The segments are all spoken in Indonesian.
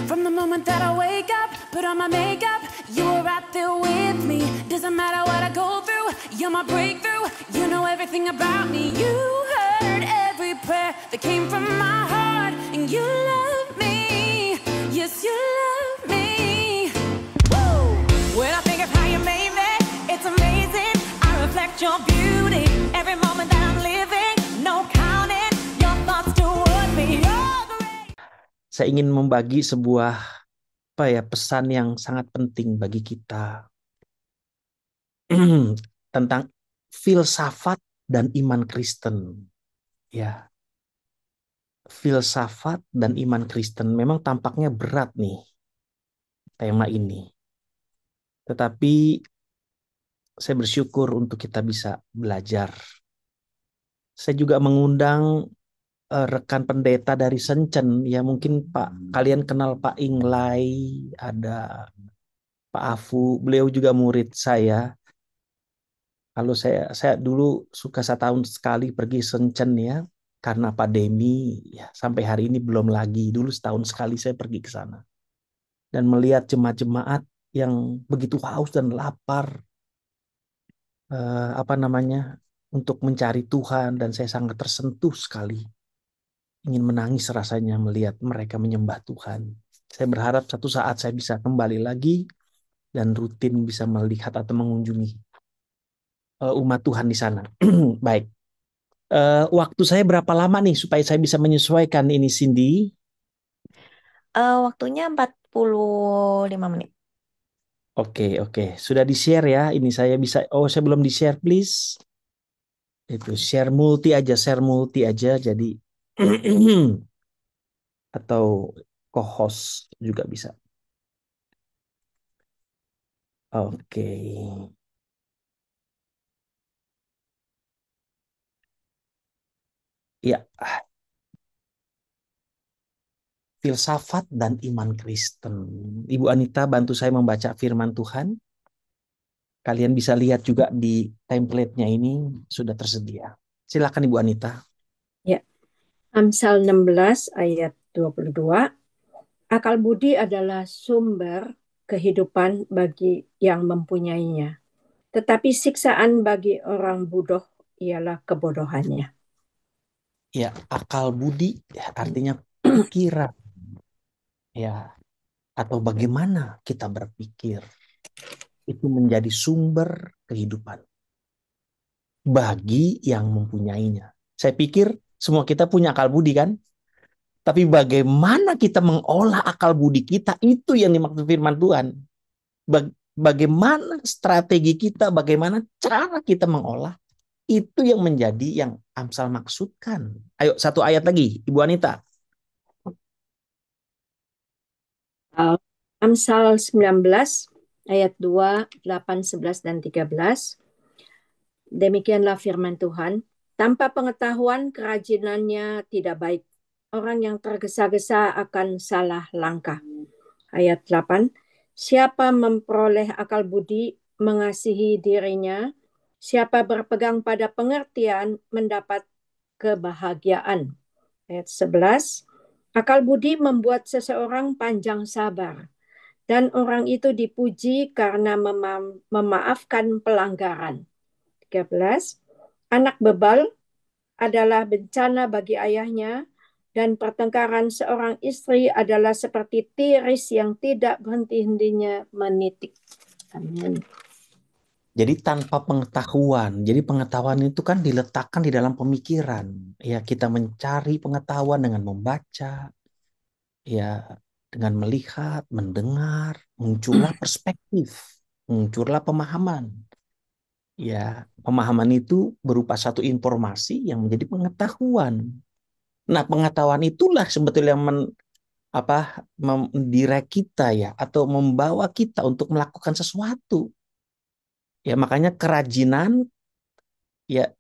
From the moment that I wake up, put on my makeup, you were right there with me. Doesn't matter what I go through, you're my breakthrough. You know everything about me. You heard every prayer that came from my heart, and you love me. Yes, you love me. Woo! When I think of how you made me, it's amazing. I reflect your beauty every moment that I'm living. No counting your thoughts toward me. You're great. Saya ingin membagi sebuah pesan yang sangat penting bagi kita tentang filsafat dan iman Kristen. Ya, filsafat dan iman Kristen memang tampaknya berat nih tema ini. Tetapi saya bersyukur untuk kita bisa belajar. Saya juga mengundang rekan pendeta dari Sencen, ya mungkin kalian kenal Pak Inglay, ada Pak Afu, beliau juga murid saya. Kalau saya dulu suka setahun sekali pergi Sencen ya, karena pandemi ya sampai hari ini belum lagi. Dulu setahun sekali saya pergi ke sana dan melihat jemaat-jemaat yang begitu haus dan lapar untuk mencari Tuhan, dan saya sangat tersentuh sekali. Ingin menangis rasanya melihat mereka menyembah Tuhan. Saya berharap satu saat saya bisa kembali lagi dan rutin bisa melihat atau mengunjungi umat Tuhan di sana. Baik. Waktu saya berapa lama nih supaya saya bisa menyesuaikan ini, Cindy? Waktunya 45 menit. Oke. Sudah di-share ya. Ini saya bisa, saya belum di-share, please. Itu share multi aja. Jadi atau co-host juga bisa. Oke. Ya. Filsafat dan iman Kristen. Ibu Anita bantu saya membaca firman Tuhan. Kalian bisa lihat juga di template-nya ini sudah tersedia. Silakan Ibu Anita. Ya. Amsal 16 ayat 22. Akal budi adalah sumber kehidupan bagi yang mempunyainya. Tetapi siksaan bagi orang bodoh ialah kebodohannya. Ya, akal budi artinya pikiran. Ya, atau bagaimana kita berpikir. Itu menjadi sumber kehidupan bagi yang mempunyainya. Saya pikir semua kita punya akal budi kan? Tapi bagaimana kita mengolah akal budi kita, itu yang dimaksud firman Tuhan. Bagaimana strategi kita, bagaimana cara kita mengolah, itu yang menjadi yang Amsal maksudkan. Ayo satu ayat lagi, Ibu Anita. Amsal 19 ayat 2, 8, 11, dan 13. Demikianlah firman Tuhan. Tanpa pengetahuan kerajinannya tidak baik. Orang yang tergesa-gesa akan salah langkah. Ayat 8. Siapa memperoleh akal budi mengasihi dirinya. Siapa berpegang pada pengertian mendapat kebahagiaan. Ayat 11. Akal budi membuat seseorang panjang sabar. Dan orang itu dipuji karena memaafkan pelanggaran. 13. Anak bebal adalah bencana bagi ayahnya, dan pertengkaran seorang istri adalah seperti tiris yang tidak berhenti-hentinya menitik. Amin. Jadi tanpa pengetahuan, jadi pengetahuan itu kan diletakkan di dalam pemikiran. Ya, kita mencari pengetahuan dengan membaca, ya, dengan melihat, mendengar, muncullah perspektif, muncullah pemahaman. Ya, pemahaman itu berupa satu informasi yang menjadi pengetahuan. Nah, pengetahuan itulah sebetulnya mendirect kita ya, atau membawa kita untuk melakukan sesuatu. Ya, makanya kerajinan ya,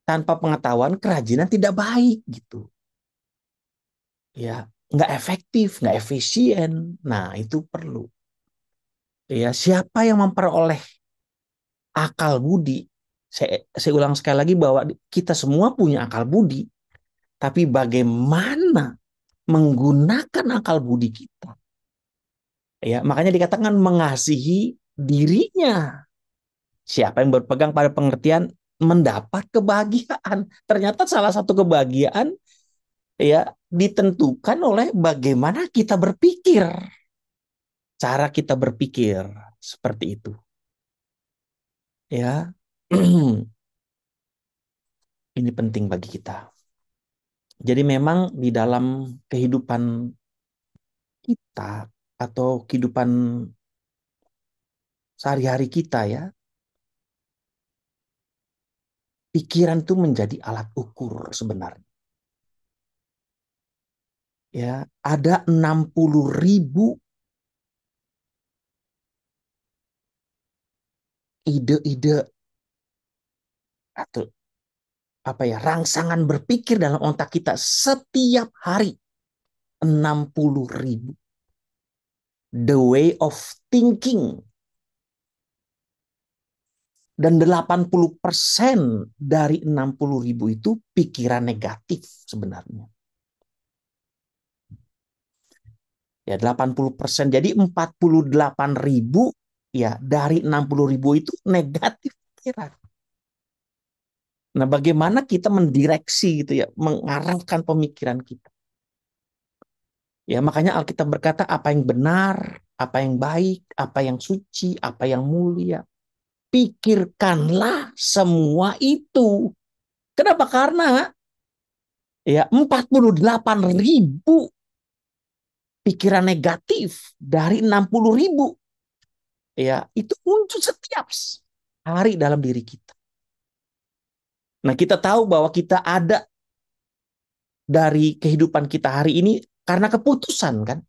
tanpa pengetahuan kerajinan tidak baik gitu. Ya, nggak efektif, nggak efisien. Nah, itu perlu. Ya, siapa yang memperoleh akal budi? Saya ulang sekali lagi bahwa kita semua punya akal budi. Tapi bagaimana menggunakan akal budi kita Ya, makanya dikatakan mengasihi dirinya. Siapa yang berpegang pada pengertian mendapat kebahagiaan. Ternyata salah satu kebahagiaan ya ditentukan oleh bagaimana kita berpikir. Cara kita berpikir seperti itu. Ya. Ini penting bagi kita. Jadi memang di dalam kehidupan kita atau kehidupan sehari-hari kita ya, pikiran itu menjadi alat ukur sebenarnya. Ya, ada 60.000 ide-ide atau rangsangan berpikir dalam otak kita setiap hari. 60.000. The way of thinking. Dan 80% dari 60.000 itu pikiran negatif sebenarnya. Ya 80%. Jadi 48.000 ya dari 60.000 itu negatif pikiran. Nah, bagaimana kita mendireksi gitu ya, mengarahkan pemikiran kita. Ya, makanya Alkitab berkata apa yang benar, apa yang baik, apa yang suci, apa yang mulia. Pikirkanlah semua itu. Kenapa? Karena ya 48.000 pikiran negatif dari 60.000 ya itu muncul setiap hari dalam diri kita. Nah, kita tahu bahwa kita ada dari kehidupan kita hari ini karena keputusan kan?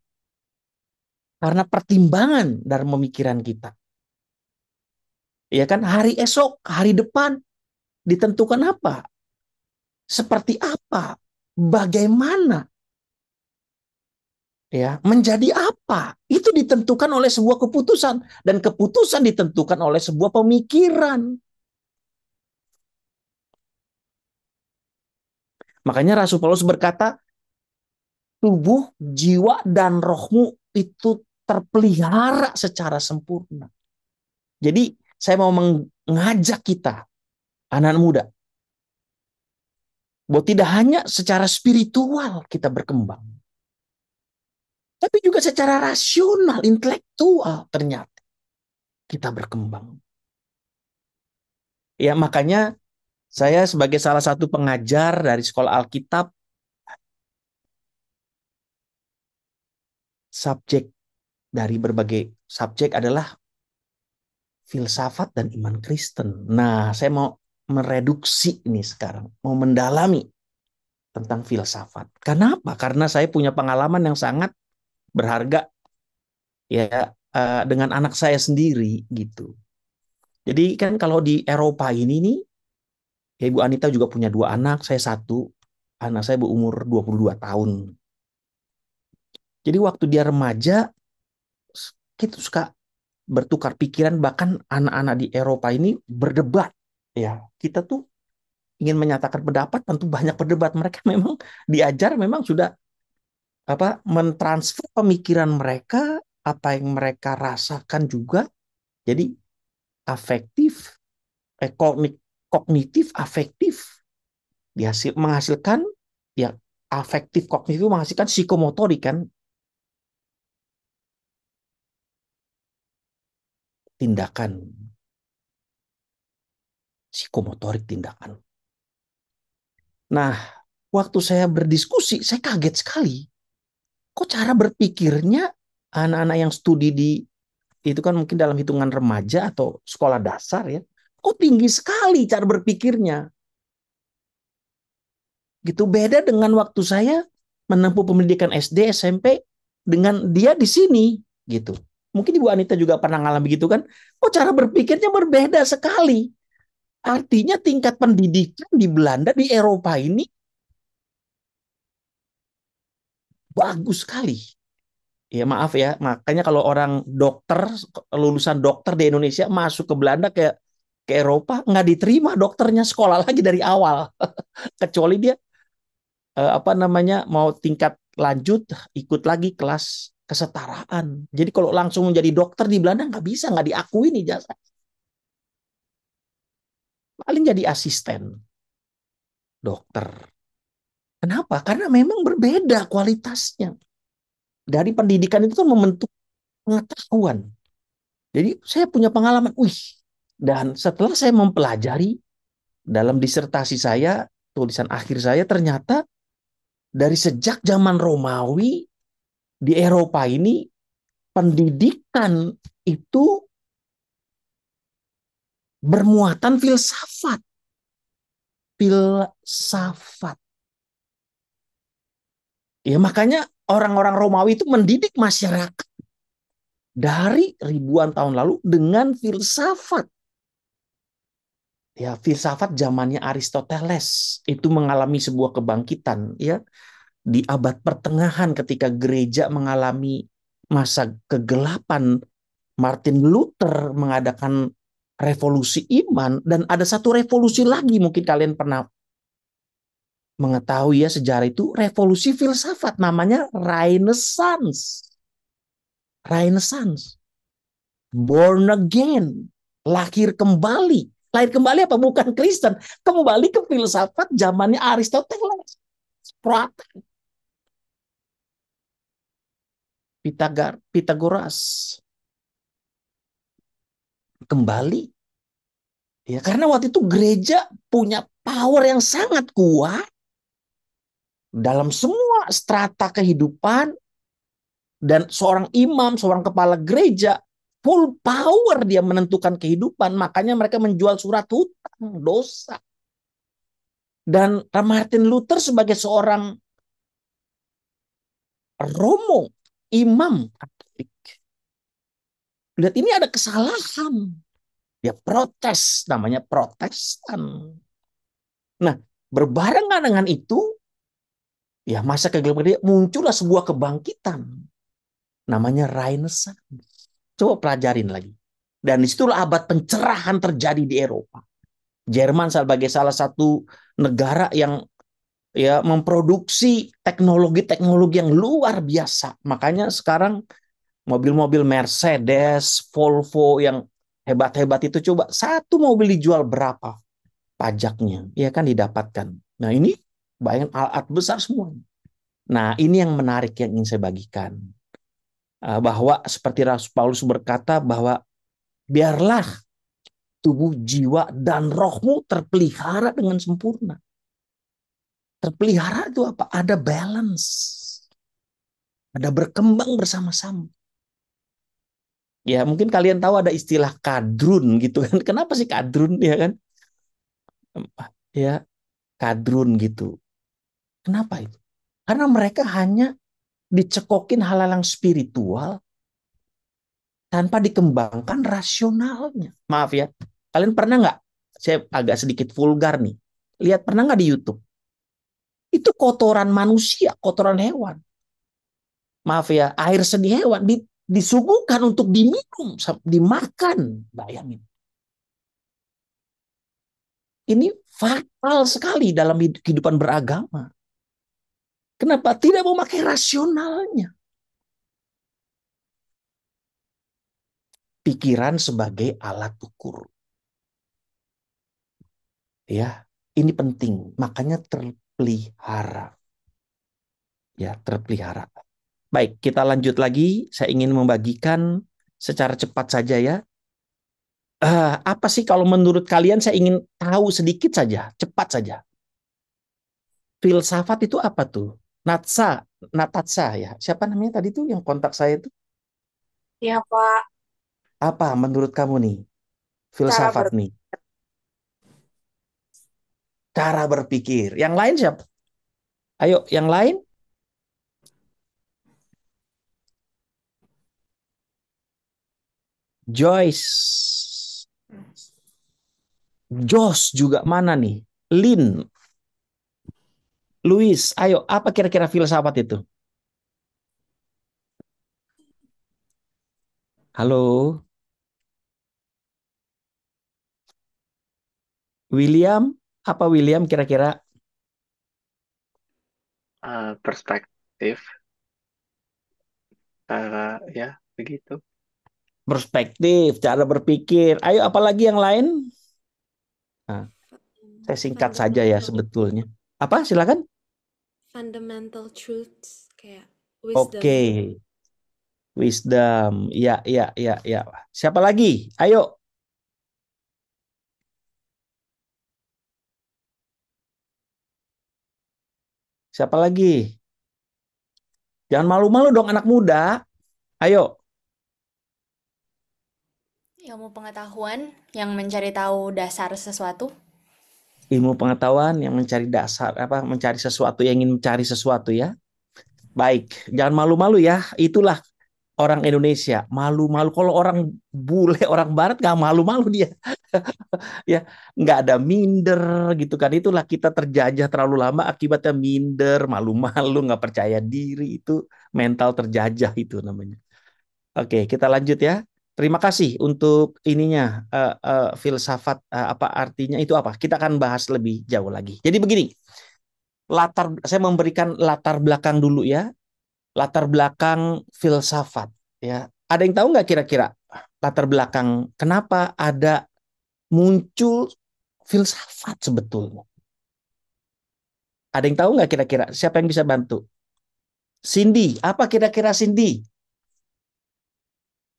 Karena pertimbangan dalam pemikiran kita. Ya kan, hari esok, hari depan ditentukan apa? Seperti apa? Bagaimana? Ya, menjadi apa? Itu ditentukan oleh sebuah keputusan dan keputusan ditentukan oleh sebuah pemikiran. Makanya Rasul Paulus berkata, tubuh, jiwa, dan rohmu itu terpelihara secara sempurna. Jadi saya mau mengajak kita, anak-anak muda, bahwa tidak hanya secara spiritual kita berkembang, tapi juga secara rasional, intelektual ternyata kita berkembang. Ya, makanya saya sebagai salah satu pengajar dari sekolah Alkitab, subjek dari berbagai subjek adalah filsafat dan iman Kristen. Nah, saya mau mereduksi ini sekarang, mau mendalami tentang filsafat. Kenapa? Karena saya punya pengalaman yang sangat berharga ya dengan anak saya sendiri gitu. Jadi kan kalau di Eropa ini nih, ya Ibu Anita juga punya 2 anak, saya 1. Anak saya berumur 22 tahun. Jadi waktu dia remaja, kita suka bertukar pikiran, bahkan anak-anak di Eropa ini berdebat. Ya, kita tuh ingin menyatakan pendapat, tentu banyak berdebat. Mereka memang diajar, memang sudah mentransfer pemikiran mereka, apa yang mereka rasakan juga. Jadi afektif, kognitif, afektif menghasilkan ya afektif kognitif menghasilkan psikomotorik kan, tindakan psikomotorik tindakan. Nah, waktu saya berdiskusi saya kaget sekali. Kok cara berpikirnya anak-anak yang studi di itu kan mungkin dalam hitungan remaja atau sekolah dasar ya, kok tinggi sekali cara berpikirnya. Gitu, beda dengan waktu saya menempuh pendidikan SD, SMP dengan dia di sini gitu. Mungkin Ibu Anita juga pernah ngalami gitu kan. Kok cara berpikirnya berbeda sekali. Artinya tingkat pendidikan di Belanda, di Eropa ini bagus sekali. Ya maaf ya, makanya kalau orang dokter, lulusan dokter di Indonesia masuk ke Belanda ke Eropa, nggak diterima dokternya, sekolah lagi dari awal. Kecuali dia mau tingkat lanjut, ikut lagi kelas kesetaraan. Jadi kalau langsung menjadi dokter di Belanda nggak bisa, nggak diakui nih jasa. Paling jadi asisten dokter. Kenapa? Karena memang berbeda kualitasnya. Dari pendidikan itu kan membentuk pengetahuan. Jadi saya punya pengalaman, dan setelah saya mempelajari dalam disertasi saya, tulisan akhir saya, ternyata dari sejak zaman Romawi di Eropa ini pendidikan itu bermuatan filsafat. Filsafat. Ya makanya orang-orang Romawi itu mendidik masyarakat dari ribuan tahun lalu dengan filsafat. Ya, filsafat zamannya Aristoteles itu mengalami sebuah kebangkitan ya di abad pertengahan ketika gereja mengalami masa kegelapan. Martin Luther mengadakan revolusi iman, dan ada satu revolusi lagi mungkin kalian pernah mengetahui ya sejarah itu, revolusi filsafat namanya Renaissance. Renaissance. Born again, lahir kembali. Lahir kembali apa? Bukan Kristen, kembali ke filsafat zamannya Aristoteles. Pitagoras. Kembali. Ya, karena waktu itu gereja punya power yang sangat kuat dalam semua strata kehidupan, dan seorang imam, seorang kepala gereja full power dia menentukan kehidupan. Makanya mereka menjual surat hutang dosa. Dan Martin Luther sebagai seorang romo, imam Katolik, lihat ini ada kesalahan. Dia protes, namanya Protestan. Nah, berbarengan dengan itu, ya masa kegelapan muncullah sebuah kebangkitan. Namanya Renaissance. Coba pelajarin lagi. Dan disitulah abad pencerahan terjadi di Eropa. Jerman sebagai salah satu negara yang ya memproduksi teknologi-teknologi yang luar biasa. Makanya sekarang mobil-mobil Mercedes, Volvo yang hebat-hebat itu, coba satu mobil dijual berapa pajaknya? Ya kan didapatkan. Nah ini bayangin alat besar semua. Nah ini yang menarik yang ingin saya bagikan. Bahwa seperti Rasul Paulus berkata bahwa biarlah tubuh, jiwa, dan rohmu terpelihara dengan sempurna. Terpelihara itu apa? Ada balance. Ada berkembang bersama-sama. Ya mungkin kalian tahu ada istilah kadrun gitu kan. Kenapa sih kadrun ya kan? Ya kadrun gitu. Kenapa itu? Karena mereka hanya dicekokin hal-hal yang spiritual tanpa dikembangkan rasionalnya. Maaf ya, kalian pernah nggak? Saya agak sedikit vulgar nih. Lihat pernah nggak di YouTube? Itu kotoran manusia, kotoran hewan. Maaf ya, air seni hewan disuguhkan untuk diminum, dimakan. Bayangin. Ini fatal sekali dalam kehidupan beragama. Kenapa? Tidak memakai rasionalnya. Pikiran sebagai alat ukur. Ya, ini penting. Makanya terpelihara. Ya, terpelihara. Baik, kita lanjut lagi. Saya ingin membagikan secara cepat saja ya. Apa sih kalau menurut kalian, saya ingin tahu sedikit saja, cepat saja. Filsafat itu apa tuh? Natatsa ya. Siapa namanya tadi tuh yang kontak saya itu? Ya, Pak. Apa menurut kamu nih? Cara Filsafat nih. Cara berpikir. Yang lain siapa? Ayo, yang lain? Joyce. Josh juga mana nih? Lin. Luis. Ayo, apa kira-kira filsafat itu? Halo? William? Apa William kira-kira? Perspektif. Ya, begitu. Perspektif, cara berpikir. Ayo, apalagi yang lain? Nah, saya singkat saja ya sebetulnya. Apa? Silakan. Fundamental truths kayak Oke. wisdom. Wisdom. Ya, ya, ya, ya. Siapa lagi? Ayo. Siapa lagi? Jangan malu-malu dong anak muda. Ayo. Ilmu pengetahuan yang mencari tahu dasar sesuatu. Ilmu pengetahuan yang mencari dasar, mencari sesuatu, yang ingin mencari sesuatu ya. Baik, jangan malu-malu ya. Itulah orang Indonesia, malu-malu. Kalau orang bule, orang barat nggak malu-malu dia. Ya, nggak ada minder gitu kan. Itulah kita terjajah terlalu lama, akibatnya minder, malu-malu, nggak percaya diri. Itu mental terjajah itu namanya. Oke, kita lanjut ya. Terima kasih untuk ininya, filsafat, apa artinya itu apa. Kita akan bahas lebih jauh lagi. Jadi begini, saya memberikan latar belakang dulu ya. Latar belakang filsafat ya. Ada yang tahu nggak kira-kira latar belakang kenapa ada muncul filsafat sebetulnya? Ada yang tahu nggak kira-kira? Siapa yang bisa bantu? Cindy, apa kira-kira Cindy?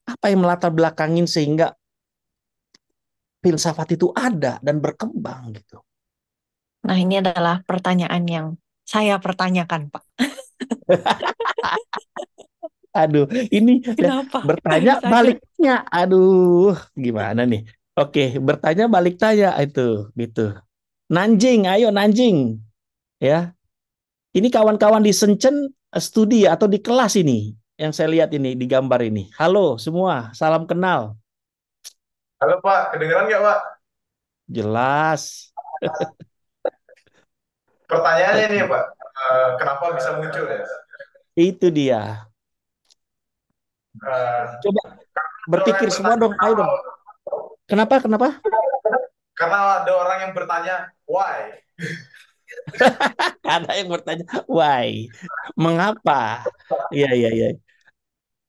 Apa yang melatar belakangin sehingga filsafat itu ada dan berkembang gitu? Nah, ini adalah pertanyaan yang saya pertanyakan, Pak. Aduh, ini Kenapa? bertanya Harus ada? baliknya. Aduh, gimana nih? Oke, bertanya balik tanya itu, gitu. Nanjing, ayo Nanjing. Ya. Ini kawan-kawan di Shenzhen studi atau di kelas ini yang saya lihat ini di gambar ini. Halo semua, salam kenal. Halo Pak, kedengeran nggak Pak? Jelas. Pertanyaannya nih Pak, kenapa bisa muncul ya? Itu dia. Eh, Coba ada berpikir orang yang semua bertanya dong, ayo dong. Kenapa? Karena ada orang yang bertanya, why? Ada yang bertanya, why? Mengapa? Iya, iya, iya.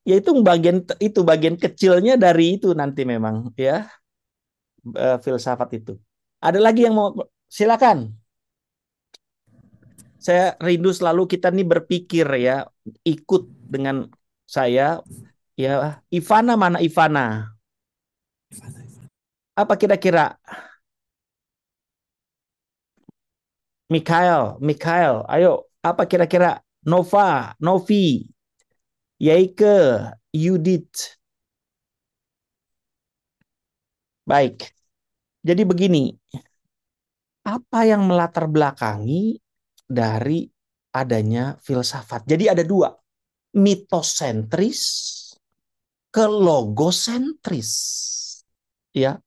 Ya itu bagian kecilnya dari itu nanti memang ya, filsafat itu. Ada lagi yang mau, silakan. Saya rindu selalu kita nih berpikir ya, ikut dengan saya ya. Ivana mana Ivana? Apa kira-kira? Mikhail, ayo. Apa kira-kira? Nova, Novi, Yaike, Yudit. Baik. Jadi begini, apa yang melatar belakangi dari adanya filsafat? Jadi ada dua, mitosentris ke logosentris. Ya.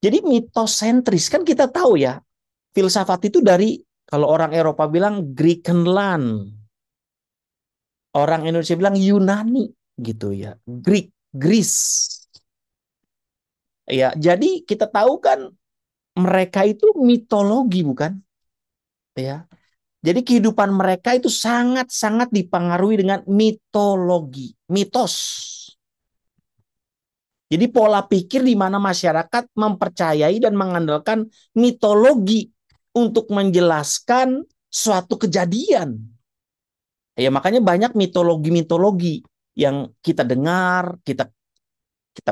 Jadi mitosentris kan kita tahu ya, filsafat itu dari, kalau orang Eropa bilang Griechenland, orang Indonesia bilang Yunani gitu ya, Greece. Ya, jadi kita tahu kan mereka itu mitologi bukan? Ya. Jadi kehidupan mereka itu sangat-sangat dipengaruhi dengan mitologi, mitos. Jadi pola pikir di mana masyarakat mempercayai dan mengandalkan mitologi untuk menjelaskan suatu kejadian. Ya makanya banyak mitologi-mitologi yang kita dengar, kita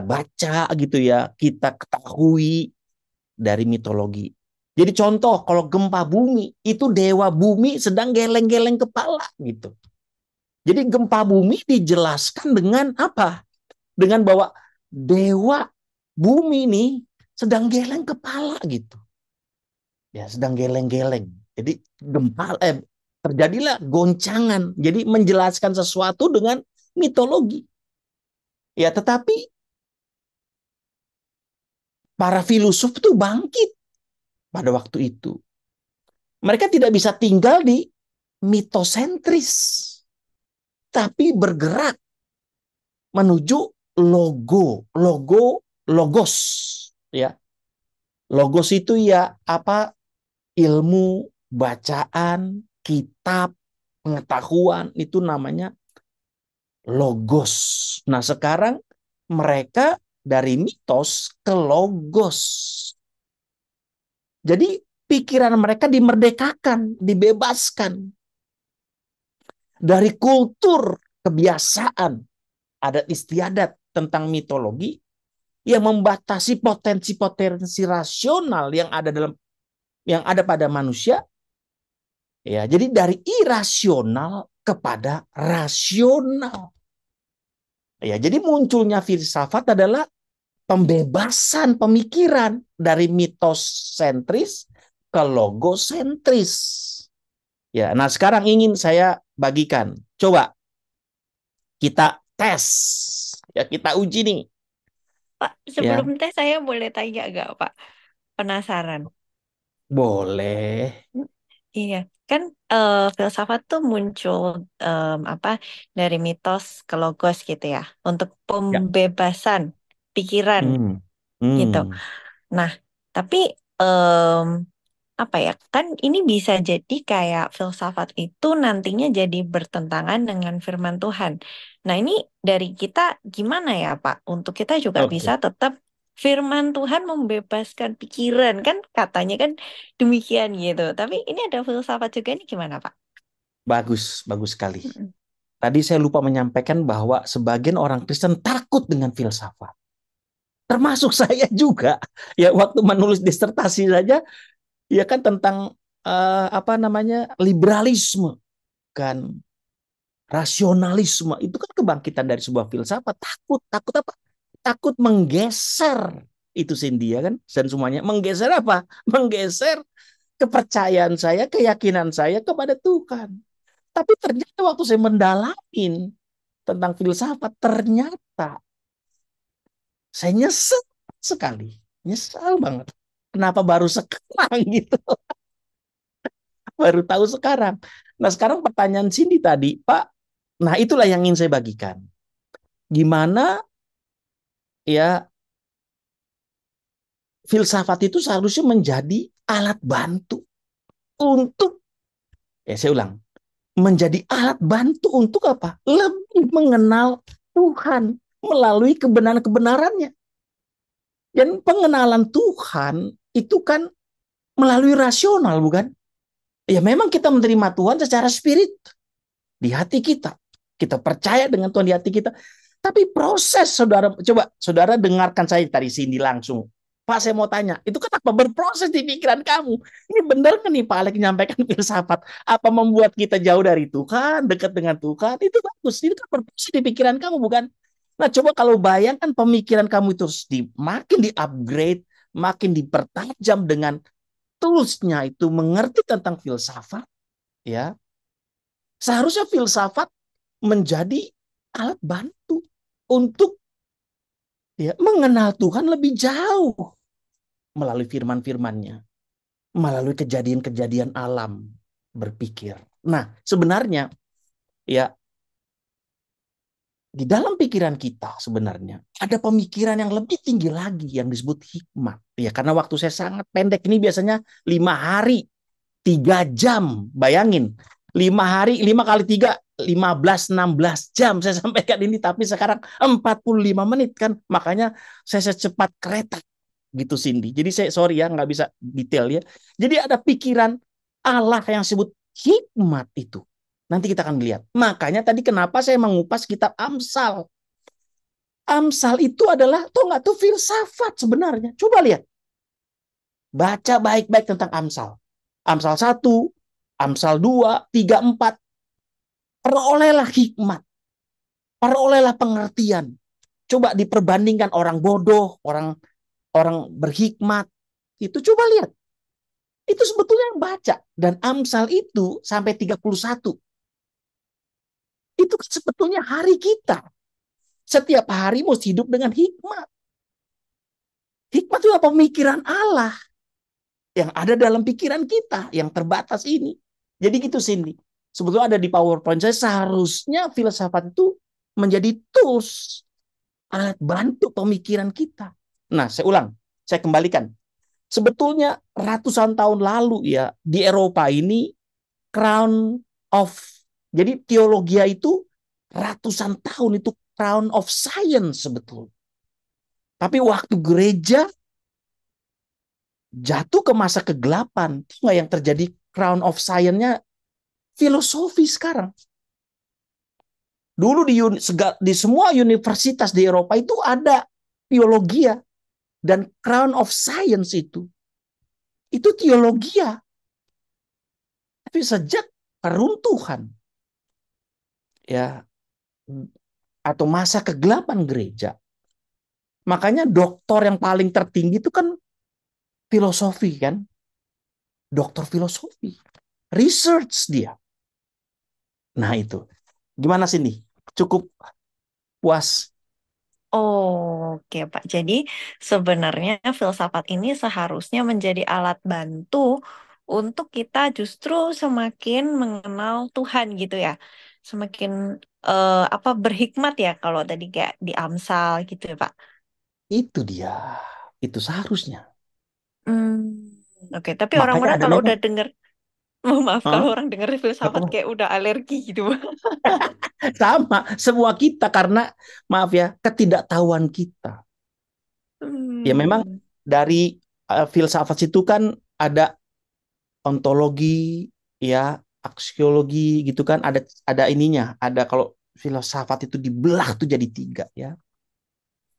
baca gitu ya, kita ketahui dari mitologi. Jadi contoh kalau gempa bumi itu dewa bumi sedang geleng-geleng kepala gitu. Jadi gempa bumi dijelaskan dengan apa? Dengan bahwa dewa bumi ini sedang geleng kepala gitu. Ya, sedang geleng-geleng. Jadi terjadilah goncangan. Jadi menjelaskan sesuatu dengan mitologi. Ya, tetapi para filosof itu bangkit pada waktu itu. Mereka tidak bisa tinggal di mitosentris, tapi bergerak menuju logos. Ya, logos itu ya apa? Ilmu, bacaan, kitab, pengetahuan, itu namanya logos. Nah, sekarang mereka dari mitos ke logos. Jadi pikiran mereka dimerdekakan, dibebaskan dari kultur, kebiasaan, adat istiadat tentang mitologi yang membatasi potensi-potensi rasional yang ada pada manusia. Ya, jadi dari irasional kepada rasional. Ya, jadi munculnya filsafat adalah pembebasan pemikiran dari mitos sentris ke logosentris. Ya, nah sekarang ingin saya bagikan. Coba kita tes. Ya, kita uji nih. Pak, Ya, sebelum tes saya boleh tanya nggak, Pak? Penasaran. boleh. Iya, kan filsafat tuh muncul apa dari mitos ke logos gitu ya, untuk Ya. pembebasan pikiran gitu. Hmm. Nah, tapi em, apa ya? Kan ini bisa jadi kayak filsafat itu nantinya jadi bertentangan dengan firman Tuhan. Nah, ini dari kita gimana ya, Pak? Untuk kita juga Oke. bisa tetap firman Tuhan membebaskan pikiran kan katanya kan demikian gitu. Tapi ini ada filsafat juga ini gimana, Pak? Bagus sekali. Mm-mm. Tadi saya lupa menyampaikan bahwa sebagian orang Kristen takut dengan filsafat. Termasuk saya juga. Ya, waktu menulis disertasi saja, ya kan tentang liberalisme, kan rasionalisme, itu kan kebangkitan dari sebuah filsafat. Takut apa? Takut menggeser itu Cindy, ya kan, dan semuanya menggeser apa? Menggeser kepercayaan saya, keyakinan saya kepada Tuhan. Tapi ternyata waktu saya mendalamin tentang filsafat, ternyata saya nyesel sekali, nyesel banget. Kenapa baru sekarang gitu? Baru tahu sekarang. Nah, sekarang pertanyaan Cindy tadi, Pak. Nah, itulah yang ingin saya bagikan. Gimana ya filsafat itu seharusnya menjadi alat bantu untuk, ya saya ulang, menjadi alat bantu untuk apa? Lebih mengenal Tuhan melalui kebenaran-kebenarannya. Dan pengenalan Tuhan itu kan melalui rasional, bukan? Ya memang kita menerima Tuhan secara spirit di hati kita. Kita percaya dengan Tuhan di hati kita. Tapi proses, saudara dengarkan saya tadi Cindy langsung. Pak, saya mau tanya, itu kenapa berproses di pikiran kamu? Ini benar kan nih Pak Alek menyampaikan filsafat? Apa membuat kita jauh dari Tuhan, dekat dengan Tuhan? Itu bagus, itu kan berproses di pikiran kamu, bukan? Nah, coba kalau bayangkan pemikiran kamu itu makin di-upgrade, makin dipertajam dengan tools-nya itu mengerti tentang filsafat, ya. Seharusnya filsafat menjadi alat bantu untuk ya mengenal Tuhan lebih jauh melalui firman-firmannya, melalui kejadian-kejadian alam, berpikir. Nah, sebenarnya ya di dalam pikiran kita sebenarnya ada pemikiran yang lebih tinggi lagi yang disebut hikmat. Ya, karena waktu saya sangat pendek, ini biasanya 5 hari 3 jam. Bayangin, 5 hari 5 kali 3 15-16 jam saya sampaikan ini, tapi sekarang 45 menit kan. Makanya saya secepat kereta gitu Cindy. Jadi saya sorry ya nggak bisa detail ya. Jadi ada pikiran Allah yang disebut hikmat itu. Nanti kita akan lihat. Makanya tadi kenapa saya mengupas kitab Amsal. Amsal itu adalah tuh filsafat sebenarnya. Coba lihat. Baca baik-baik tentang Amsal. Amsal 1, Amsal 2, 3, 4. Perolehlah hikmat. Perolehlah pengertian. Coba diperbandingkan orang bodoh, orang berhikmat. Itu coba lihat. Itu sebetulnya yang baca. Dan Amsal itu sampai 31. Itu sebetulnya hari kita. Setiap hari mesti hidup dengan hikmat. Hikmat itu pemikiran Allah yang ada dalam pikiran kita yang terbatas ini. Jadi gitu Cindy. Sebetulnya ada di PowerPoint saya, seharusnya filsafat itu menjadi tools, alat bantu pemikiran kita. Nah, saya ulang, saya kembalikan. Sebetulnya ratusan tahun lalu ya di Eropa ini crown of, jadi teologia itu ratusan tahun itu crown of science sebetulnya. Tapi waktu gereja jatuh ke masa kegelapan, itu nggak yang terjadi crown of science-nya filosofi sekarang. Dulu di semua universitas di Eropa itu ada teologia, dan crown of science itu teologia. Tapi sejak keruntuhan ya atau masa kegelapan gereja, makanya doktor yang paling tertinggi itu kan filosofi kan, doktor filosofi, research dia. Nah itu, gimana sih nih? Cukup puas? Oke, Pak. Jadi sebenarnya filsafat ini seharusnya menjadi alat bantu untuk kita justru semakin mengenal Tuhan gitu ya. Semakin berhikmat ya kalau tadi kayak di Amsal gitu ya, Pak. Itu dia, itu seharusnya. Oke. Tapi Makanya orang-orang ada kalau memang, udah denger, maaf, kalau Hah? orang denger filsafat Apa? kayak udah alergi gitu, Pak. Sama semua kita karena maaf ya ketidaktahuan kita. Ya memang Hmm. dari filsafat itu kan ada ontologi, ya aksiologi gitu kan, ada ininya, ada kalau filsafat itu dibelah tuh jadi 3 ya.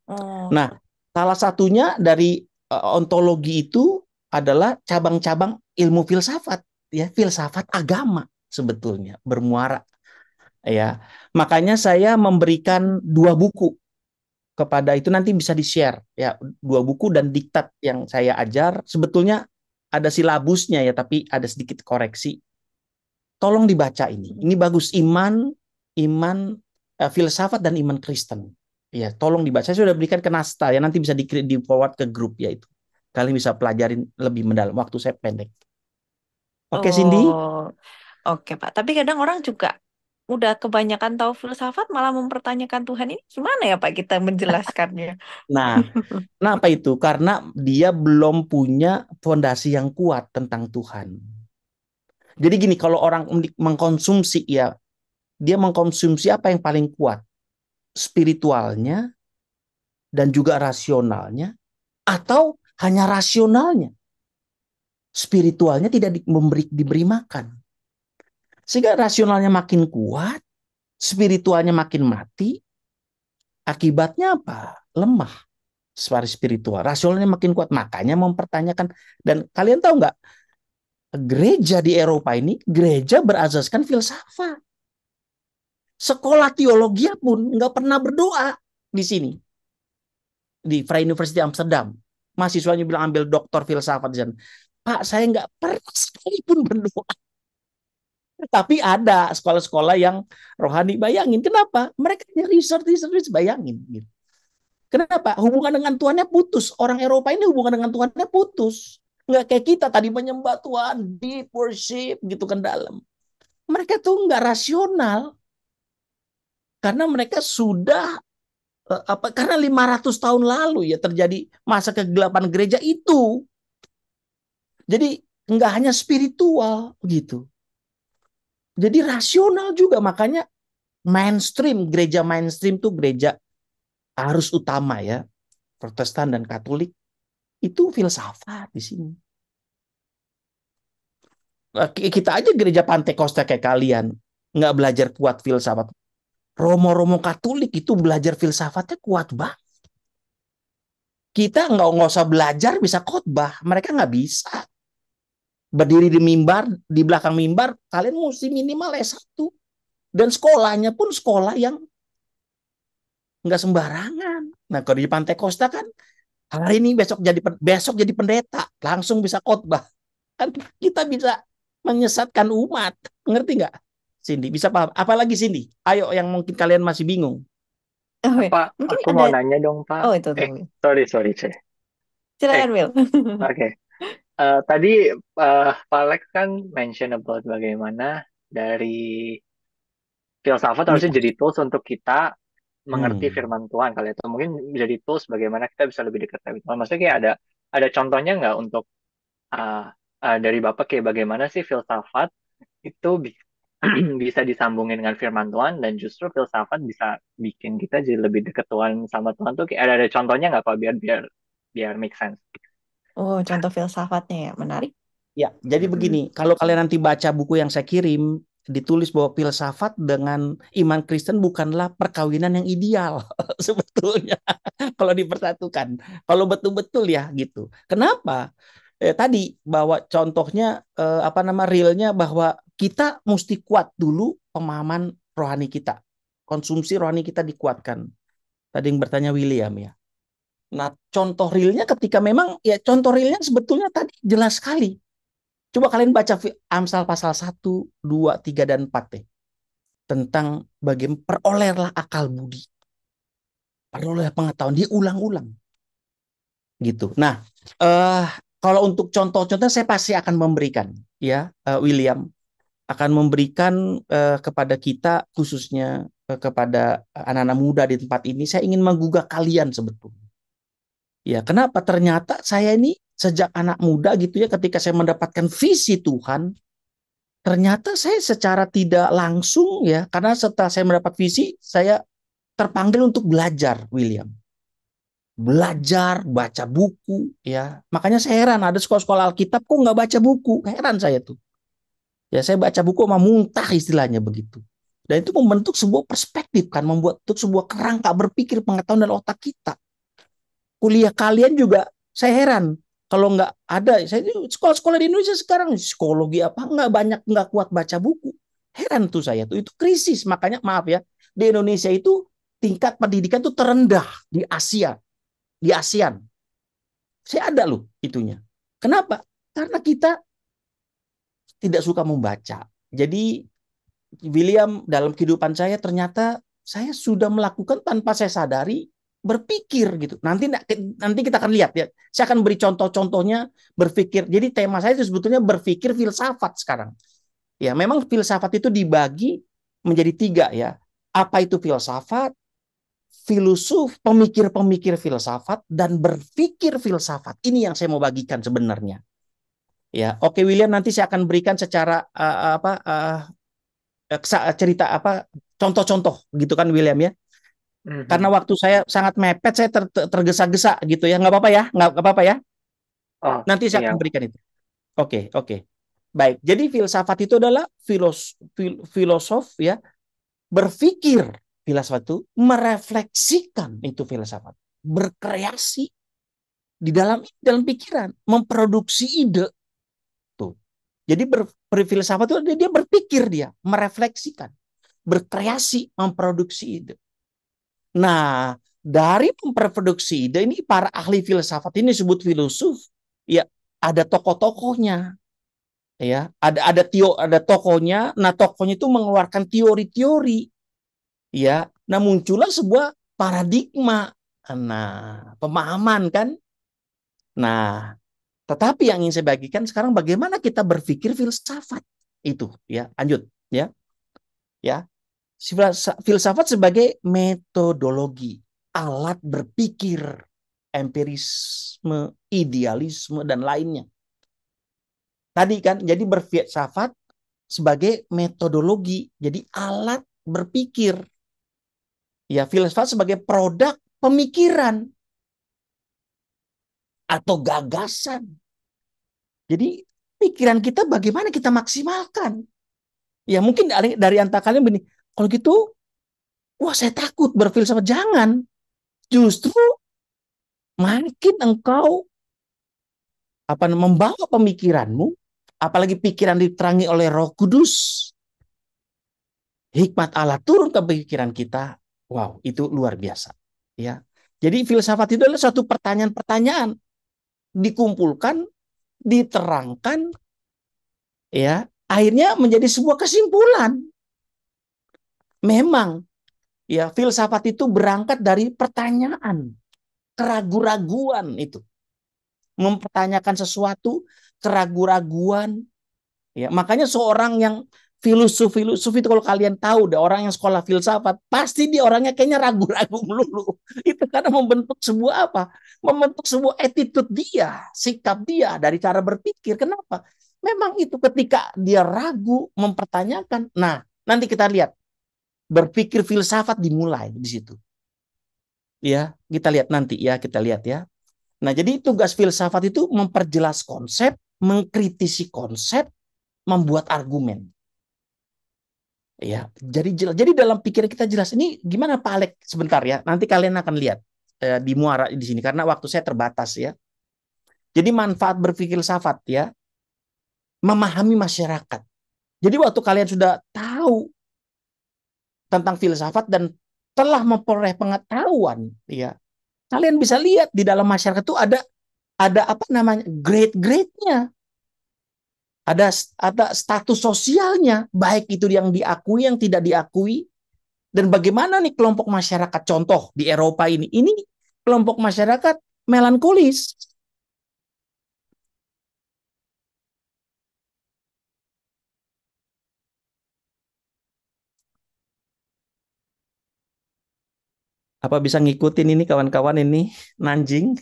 Oh. Nah, salah satunya dari ontologi itu adalah cabang-cabang ilmu filsafat, ya filsafat agama sebetulnya bermuara, ya. Makanya saya memberikan 2 buku kepada itu, nanti bisa di-share ya, 2 buku dan diktat yang saya ajar. Sebetulnya ada silabusnya ya, tapi ada sedikit koreksi. Tolong dibaca ini. Ini bagus, iman filsafat dan iman Kristen. Ya, tolong dibaca. Saya sudah berikan ke Nasta ya, nanti bisa di forward ke grup ya itu. Kalian bisa pelajarin lebih mendalam. Waktu saya pendek. Oke, Cindy? Oh, oke Pak. Tapi kadang orang juga udah kebanyakan tahu filsafat malah mempertanyakan Tuhan ini gimana ya Pak kita menjelaskannya? Nah, kenapa itu? Karena dia belum punya fondasi yang kuat tentang Tuhan. Jadi gini, kalau orang mengkonsumsi ya, dia mengkonsumsi apa yang paling kuat? Spiritualnya dan juga rasionalnya, atau hanya rasionalnya? Spiritualnya tidak diberi makan. Sehingga rasionalnya makin kuat, spiritualnya makin mati, akibatnya apa? Lemah secara spiritual. Rasionalnya makin kuat, makanya mempertanyakan. Dan kalian tahu nggak, gereja di Eropa ini, gereja berasaskan filsafat. Sekolah teologi pun nggak pernah berdoa di sini. Di Vrije University Amsterdam. Mahasiswanya bilang ambil doktor filsafat di sana. Pak, saya nggak pernah sekalipun berdoa. Tapi ada sekolah-sekolah yang rohani, bayangin. Kenapa? Mereka research, bayangin. Gitu. Kenapa? Hubungan dengan Tuhannya putus. Orang Eropa ini hubungan dengan Tuhannya putus. Nggak kayak kita tadi menyembah Tuhan, deep worship gitu kan dalam. Mereka tuh nggak rasional. Karena mereka sudah karena 500 tahun lalu ya terjadi masa kegelapan gereja itu. Jadi nggak hanya spiritual gitu. Jadi rasional juga, makanya gereja mainstream tuh gereja arus utama ya, Protestan dan Katolik itu filsafat di sini. Kita aja gereja Pantekosta kayak kalian nggak belajar kuat filsafat. Romo-romo Katolik itu belajar filsafatnya kuat banget. Kita nggak usah belajar bisa khotbah, mereka nggak bisa. Berdiri di mimbar, di belakang mimbar, kalian mesti minimal S1. Dan sekolahnya pun sekolah yang nggak sembarangan. Nah, kalau di Pantai Costa kan hari ini besok jadi pendeta, langsung bisa khotbah. Kan kita bisa menyesatkan umat. Ngerti nggak? Cindy, bisa paham? Apalagi Cindy? Ayo yang mungkin kalian masih bingung. Oh, ya. Pak, Mungkin aku ada. mau nanya dong, Pak. Oh, itu tuh. Sorry, C. Silakan, Will. Oke. Tadi Pak Alex kan mention about bagaimana dari filsafat harusnya jadi tools untuk kita mengerti firman Tuhan kali itu. Mungkin jadi tools bagaimana kita bisa lebih dekat dengan Tuhan. Maksudnya kayak ada contohnya nggak untuk dari Bapak kayak bagaimana sih filsafat itu bisa disambungin dengan firman Tuhan, dan justru filsafat bisa bikin kita jadi lebih dekat Tuhan sama Tuhan tuh. Ada contohnya nggak Pak, biar biar biar make sense? Oh, contoh filsafatnya ya, menarik. Ya, jadi begini, kalau kalian nanti baca buku yang saya kirim, ditulis bahwa filsafat dengan iman Kristen bukanlah perkawinan yang ideal sebetulnya kalau dipersatukan. Kalau betul-betul ya gitu. Kenapa? Tadi bahwa contohnya realnya bahwa kita mesti kuat dulu pemahaman rohani kita. Konsumsi rohani kita dikuatkan. Tadi yang bertanya William ya. Nah, contoh realnya ketika memang ya contoh realnya sebetulnya tadi jelas sekali. Coba kalian baca Amsal pasal 1, 2, 3, dan 4 deh. Tentang bagaimana perolehlah akal budi. Peroleh pengetahuan. Dia ulang-ulang. Gitu. Nah, kalau untuk contoh-contoh saya pasti akan memberikan. Ya, William akan memberikan kepada kita, khususnya kepada anak-anak muda di tempat ini. Saya ingin menggugah kalian sebetulnya. Ya, kenapa? Ternyata saya ini sejak anak muda gitu ya, ketika saya mendapatkan visi Tuhan, ternyata saya secara tidak langsung ya, karena setelah saya mendapat visi, saya terpanggil untuk belajar, William. Belajar, baca buku, ya. Makanya saya heran, ada sekolah-sekolah Alkitab kok nggak baca buku. Heran saya tuh. Ya, saya baca buku sama muntah istilahnya begitu. Dan itu membentuk sebuah perspektif kan, membuat sebuah kerangka berpikir, pengetahuan dalam otak kita. Kuliah kalian juga, saya heran. Kalau nggak ada, saya sekolah-sekolah di Indonesia sekarang psikologi apa nggak kuat baca buku. Heran tuh saya tuh, itu krisis. Makanya maaf ya, di Indonesia itu tingkat pendidikan tuh terendah di Asia, di ASEAN. Saya ada loh itunya. Kenapa? Karena kita tidak suka membaca. Jadi William, dalam kehidupan saya ternyata saya sudah melakukan tanpa saya sadari, berpikir gitu. Nanti kita akan lihat ya. Saya akan beri contoh-contohnya berpikir. Jadi tema saya itu sebetulnya berpikir filsafat sekarang. Ya, memang filsafat itu dibagi menjadi 3 ya. Apa itu filsafat? Filosof, pemikir-pemikir filsafat, dan berpikir filsafat. Ini yang saya mau bagikan sebenarnya. Ya, oke William, nanti saya akan berikan secara cerita contoh-contoh gitu kan William ya. Karena waktu saya sangat mepet, saya tergesa-gesa gitu ya. Nggak apa-apa ya? Nggak apa-apa ya? Oh, Nanti saya iya. akan berikan itu. Oke. Baik, jadi filsafat itu adalah filosof ya, berpikir. Filsafat itu merefleksikan itu filsafat. Berkreasi di dalam pikiran, memproduksi ide. Tuh. Jadi berfilsafat itu dia berpikir, dia merefleksikan, berkreasi, memproduksi ide. Nah, dari memproduksi ide ini para ahli filsafat ini disebut filosof. Ya, ada tokoh-tokohnya. Ya, ada tokohnya. Nah, tokohnya itu mengeluarkan teori-teori. Ya, nah muncullah sebuah paradigma. Nah, pemahaman kan. Nah, tetapi yang ingin saya bagikan sekarang bagaimana kita berpikir filsafat. Itu ya, lanjut ya. Ya. Filsafat sebagai metodologi, alat berpikir, empirisme, idealisme, dan lainnya. Tadi kan, jadi berfilsafat sebagai metodologi, jadi alat berpikir. Ya, filsafat sebagai produk pemikiran atau gagasan. Jadi pikiran kita bagaimana kita maksimalkan. Ya mungkin dari antara kalian begini, kalau gitu, wah saya takut berfilsafat. Jangan. Justru makin engkau membawa pemikiranmu, apalagi pikiran diterangi oleh Roh Kudus, hikmat Allah turun ke pikiran kita. Wow, itu luar biasa. Ya. Jadi filsafat itu adalah suatu pertanyaan-pertanyaan dikumpulkan, diterangkan, ya, akhirnya menjadi sebuah kesimpulan. Memang ya, filsafat itu berangkat dari pertanyaan, keraguan-raguan itu. Mempertanyakan sesuatu, keraguan-raguan. Ya, makanya seorang yang filosof itu kalau kalian tahu deh, orang yang sekolah filsafat, pasti dia orangnya kayaknya ragu-ragu melulu. Itu karena membentuk sebuah apa? Membentuk sebuah attitude dia, sikap dia dari cara berpikir. Kenapa? Memang itu ketika dia ragu, mempertanyakan. Nah, nanti kita lihat. Berpikir filsafat dimulai di situ. Ya, kita lihat nanti ya, kita lihat ya. Nah, jadi tugas filsafat itu memperjelas konsep, mengkritisi konsep, membuat argumen. Ya, jadi dalam pikiran kita jelas. Ini gimana Pak Alek? Sebentar ya. Nanti kalian akan lihat di muara di sini karena waktu saya terbatas ya. Jadi manfaat berpikir filsafat ya, memahami masyarakat. Jadi waktu kalian sudah tahu tentang filsafat dan telah memperoleh pengetahuan, ya, kalian bisa lihat di dalam masyarakat itu ada apa namanya grade-grade-nya, ada status sosialnya, baik itu yang diakui yang tidak diakui, dan bagaimana nih kelompok masyarakat contoh di Eropa ini kelompok masyarakat melankolis. Apa bisa ngikutin ini kawan-kawan ini Nanjing?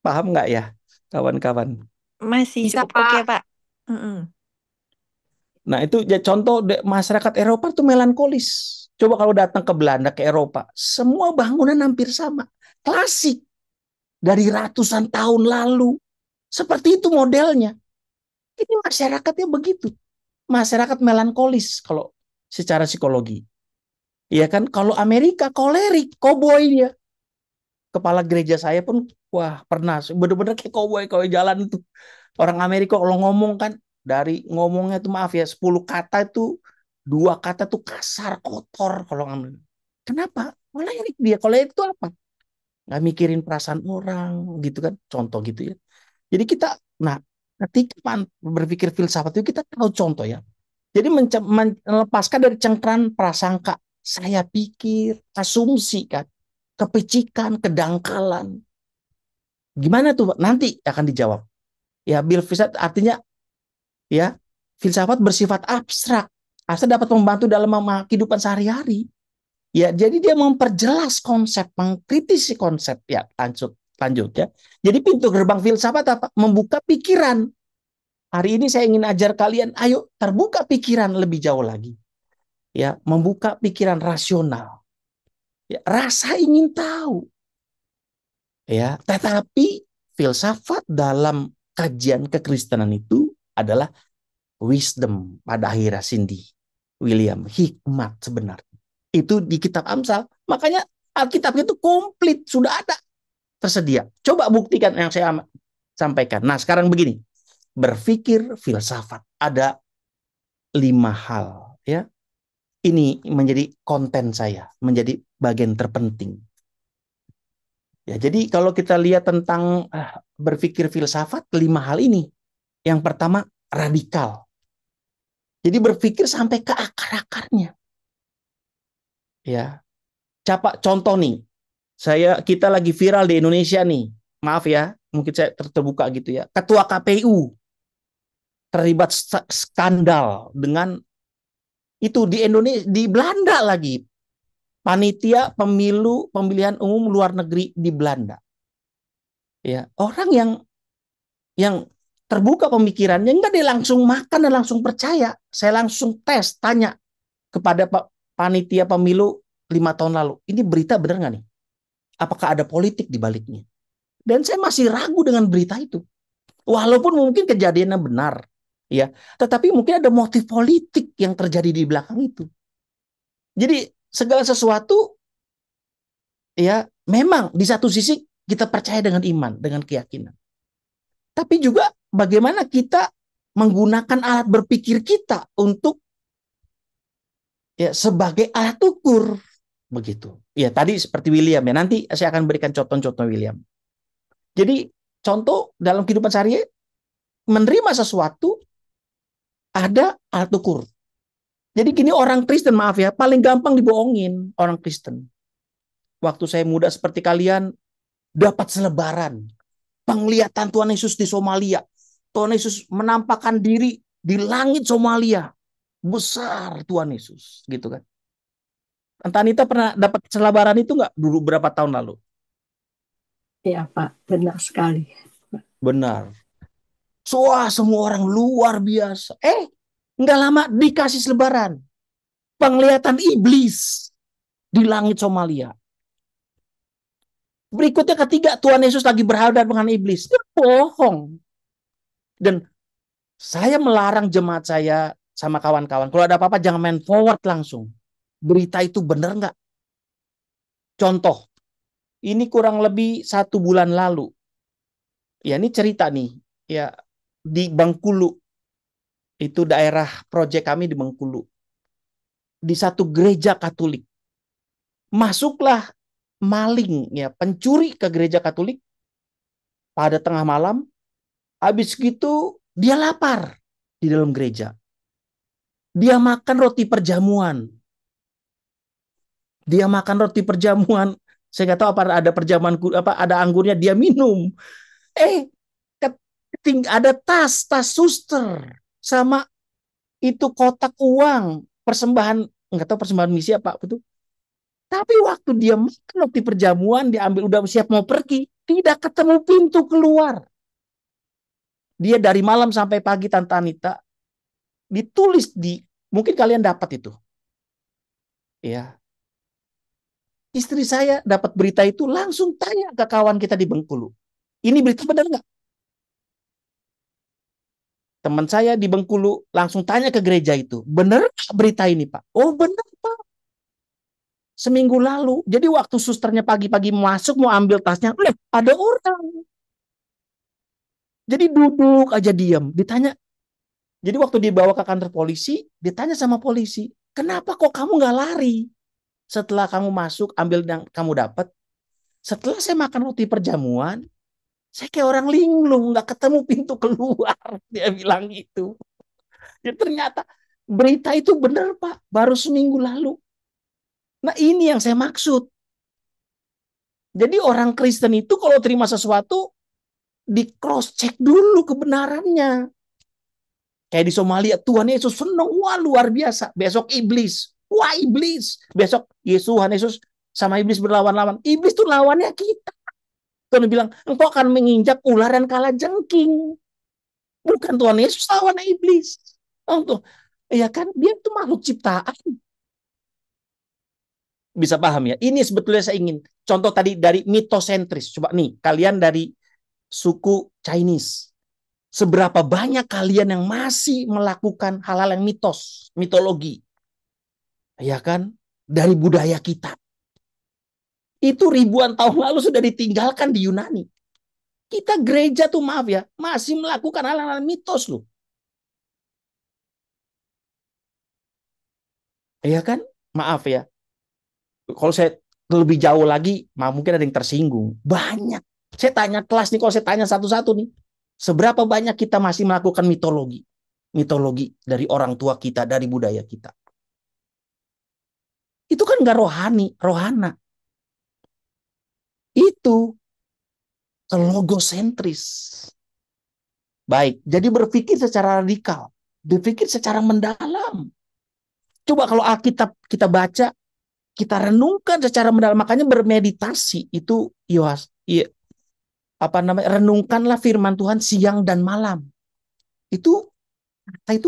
Paham nggak ya kawan-kawan? Masih Bisa, cukup oke, Pak. Pak. Mm-mm. Nah itu ya contoh masyarakat Eropa tuh melankolis. Coba kalau datang ke Belanda, ke Eropa, semua bangunan hampir sama. Klasik. Dari ratusan tahun lalu. Seperti itu modelnya. Ini masyarakatnya begitu. Masyarakat melankolis kalau secara psikologi. Iya kan? Kalau Amerika kolerik, koboi dia. Kepala gereja saya pun, wah pernah. Bener-bener kayak koboi kalau jalan itu. Orang Amerika kalau ngomong kan, dari ngomongnya tuh maaf ya, 10 kata itu, 2 kata tuh kasar, kotor. Kalau ngomong. Kenapa? Kolerik dia. Kolerik itu apa? Nggak mikirin perasaan orang, gitu kan. Contoh gitu ya. Jadi kita, nah, ketika berpikir filsafat itu kita tahu contoh ya. Jadi melepaskan dari cengkram prasangka. Saya pikir, asumsi kan. Kepicikan, kedangkalan. Gimana tuh? Nanti akan dijawab. Ya, filsafat artinya ya filsafat bersifat abstrak. Abstrak dapat membantu dalam kehidupan sehari-hari. Ya, jadi dia memperjelas konsep, mengkritisi konsep. Ya, lanjut ya. Jadi pintu gerbang filsafat apa? Membuka pikiran. Hari ini saya ingin ajar kalian, ayo terbuka pikiran lebih jauh lagi. Ya, membuka pikiran rasional. Ya, rasa ingin tahu. Ya, tetapi filsafat dalam kajian kekristenan itu adalah wisdom pada akhirnya Cindy William, hikmat sebenarnya. Itu di kitab Amsal. Makanya Alkitab itu komplit, sudah ada, tersedia. Coba buktikan yang saya sampaikan. Nah, sekarang begini. Berpikir filsafat. Ada 5 hal. Ya. Ini menjadi konten saya, menjadi bagian terpenting. Ya, jadi kalau kita lihat tentang berpikir filsafat, 5 hal ini. Yang pertama, radikal. Jadi berpikir sampai ke akar-akarnya. Ya. Contoh nih. Kita lagi viral di Indonesia nih. Maaf ya, mungkin saya terbuka gitu ya. Ketua KPU terlibat skandal dengan itu di Indonesia, di Belanda lagi. Panitia pemilihan umum luar negeri di Belanda. Ya, orang yang terbuka pemikirannya, enggak dia langsung makan dan langsung percaya. Saya langsung tes, tanya kepada panitia pemilu 5 tahun lalu. Ini berita benar nggak nih? Apakah ada politik di baliknya? Dan saya masih ragu dengan berita itu. Walaupun mungkin kejadiannya benar, ya, tetapi mungkin ada motif politik yang terjadi di belakang itu. Jadi segala sesuatu, ya, memang di satu sisi kita percaya dengan iman, dengan keyakinan. Tapi juga bagaimana kita menggunakan alat berpikir kita untuk ya sebagai alat ukur begitu. Ya tadi seperti William ya. Nanti saya akan berikan contoh-contoh William. Jadi contoh dalam kehidupan sehari-hari menerima sesuatu ada alat ukur. Jadi gini orang Kristen maaf ya paling gampang dibohongin orang Kristen. Waktu saya muda seperti kalian dapat selebaran penglihatan Tuhan Yesus di Somalia. Tuhan Yesus menampakkan diri di langit Somalia. Besar Tuhan Yesus gitu kan. Tante Anita pernah dapat selebaran itu nggak dulu berapa tahun lalu? Iya Pak, benar sekali. Benar. Wah, semua orang luar biasa. Nggak lama dikasih selebaran. Penglihatan iblis di langit Somalia. Berikutnya ketiga, Tuhan Yesus lagi berhadapan dengan iblis. Itu bohong. Dan saya melarang jemaat saya sama kawan-kawan, kalau ada apa-apa jangan main forward langsung. Berita itu benar nggak? Contoh, ini kurang lebih 1 bulan lalu. Ya, ini cerita nih. Ya, di Bengkulu. Itu daerah proyek kami di Bengkulu. Di satu gereja Katolik. Masuklah maling, ya, pencuri ke gereja Katolik pada tengah malam. Habis gitu dia lapar di dalam gereja. Dia makan roti perjamuan. Dia makan roti perjamuan. Saya nggak tahu apa ada perjamuan, apa ada anggurnya, dia minum. Ada tas suster sama itu kotak uang persembahan, nggak tahu persembahan misi apa itu. Tapi waktu dia makan roti perjamuan, dia ambil, udah siap mau pergi, tidak ketemu pintu keluar. Dia dari malam sampai pagi, Tante Anita, ditulis mungkin kalian dapat itu. Ya. Istri saya dapat berita itu, langsung tanya ke kawan kita di Bengkulu. Ini berita benar nggak? Teman saya di Bengkulu langsung tanya ke gereja itu, benar berita ini, Pak? Oh, benar, Pak. Seminggu lalu. Jadi waktu susternya pagi-pagi masuk mau ambil tasnya, ada orang. Jadi duduk aja diam. Ditanya. Jadi waktu dibawa ke kantor polisi, ditanya sama polisi, kenapa kok kamu nggak lari? Setelah kamu masuk, ambil yang kamu dapat. Setelah saya makan roti perjamuan, saya kayak orang linglung, nggak ketemu pintu keluar. Dia bilang gitu. Ya, ternyata berita itu benar, Pak. Baru seminggu lalu. Nah, ini yang saya maksud. Jadi orang Kristen itu kalau terima sesuatu, di cross check dulu kebenarannya. Kayak di Somalia, Tuhan Yesus senang. Wah, luar biasa. Besok iblis. Wah, iblis. Besok Tuhan Yesus sama iblis berlawan-lawan. Iblis tuh lawannya kita. Tuhan bilang, engkau akan menginjak ular dan kalajengking. Bukan Tuhan Yesus lawan iblis. Ya kan, dia itu makhluk ciptaan. Bisa paham ya? Ini sebetulnya saya ingin contoh tadi dari mitosentris. Coba nih, kalian dari suku Chinese. Seberapa banyak kalian yang masih melakukan hal-hal yang mitos, mitologi. Ya kan? Dari budaya kita. Itu ribuan tahun lalu sudah ditinggalkan di Yunani. Kita gereja tuh, maaf ya, masih melakukan hal-hal mitos loh. Ya kan? Maaf ya. Kalau saya lebih jauh lagi, mungkin ada yang tersinggung. Banyak. Saya tanya kelas nih, kalau saya tanya satu-satu nih. Seberapa banyak kita masih melakukan mitologi? Mitologi dari orang tua kita, dari budaya kita. Itu kan nggak rohani, rohana. Itu logosentris. Baik, jadi berpikir secara radikal. Berpikir secara mendalam. Coba kalau Alkitab kita baca, kita renungkan secara mendalam. Makanya bermeditasi itu, renungkanlah firman Tuhan siang dan malam. Itu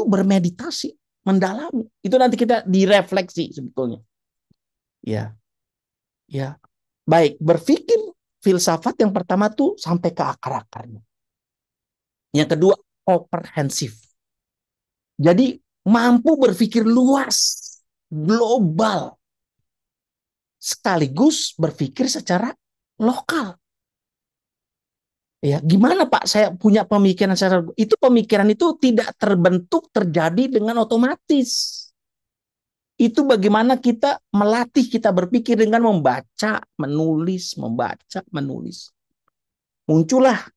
bermeditasi, mendalami. Itu nanti kita direfleksi sebetulnya. Ya. Baik, berpikir filsafat yang pertama tuh sampai ke akar-akarnya. Yang kedua, komprehensif. Jadi mampu berpikir luas, global. Sekaligus berpikir secara lokal. Ya, gimana Pak saya punya pemikiran secara itu, pemikiran itu tidak terbentuk terjadi dengan otomatis. Itu bagaimana kita melatih kita berpikir dengan membaca, menulis, membaca, menulis. Muncullah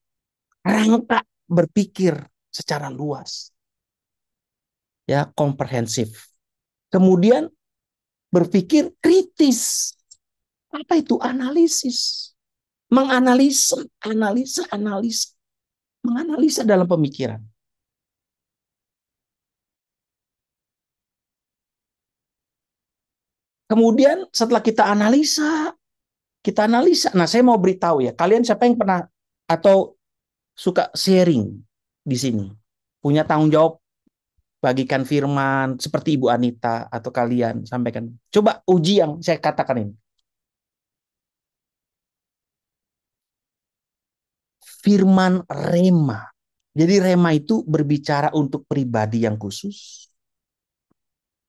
rangka berpikir secara luas. Ya, komprehensif. Kemudian berpikir kritis. Apa itu analisis? Menganalisa, menganalisa dalam pemikiran. Kemudian setelah kita analisa. Nah, saya mau beritahu ya, kalian siapa yang pernah atau suka sharing di sini. Punya tanggung jawab bagikan firman seperti Ibu Anita atau kalian sampaikan. Coba uji yang saya katakan ini. Firman rema. Jadi rema itu berbicara untuk pribadi yang khusus,